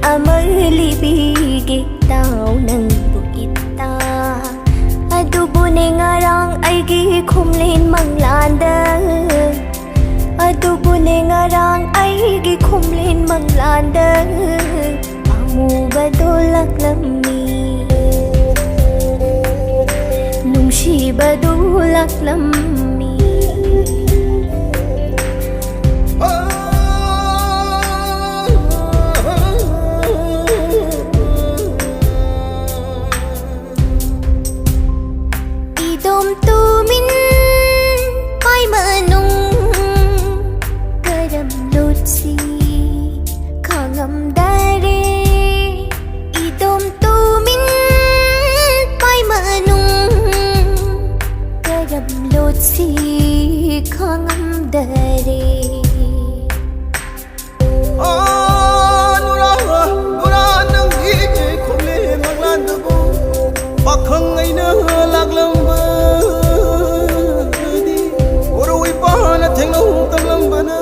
Amalibige tao nang buita Adubo ni ngarang ay gikumlin manglanda Adubo ni ngarang ay gikumlin manglanda Pamu badulak lami Nungshi badulak lami Si khangam dare nura nang hi khomle manglan bu pakhang aina laglam di oroi pa na thenglo tanglam bana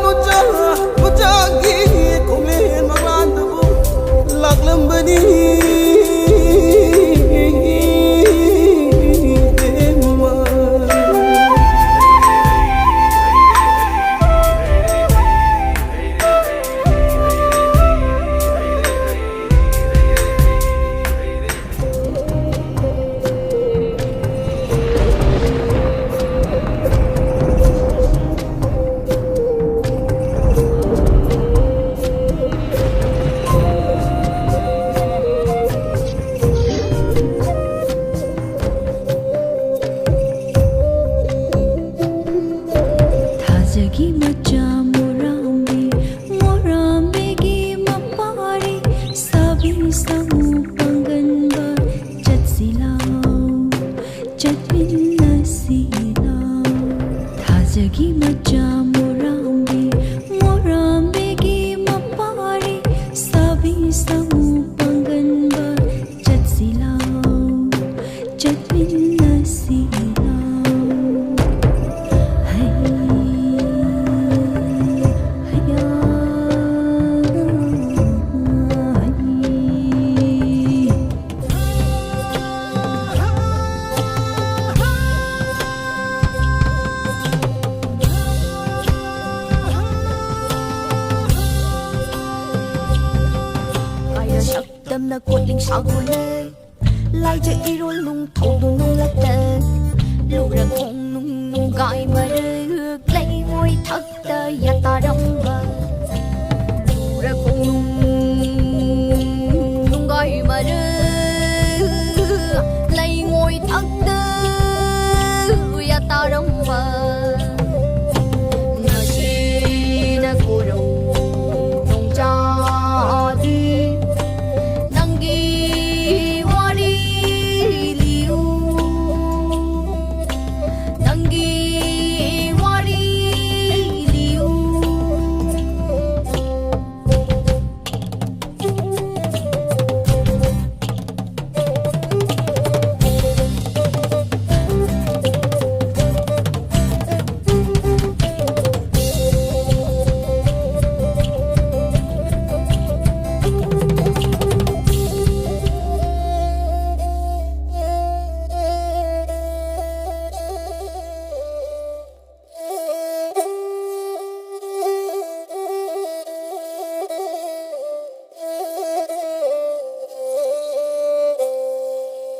nu ja gi khomle manglan bu laglam bani sao cô lê lai chơi irol nung thâu đồ nung lắc tê lù ra không nung nung gọi mà rơi hước lấy ngôi thất tơ ya ta đông bờ lù ra không nung nung gọi mà rơi lấy ngôi thất tơ ya ta đông bờ nợ chi đã cô đầu nung cha đi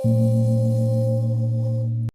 Thank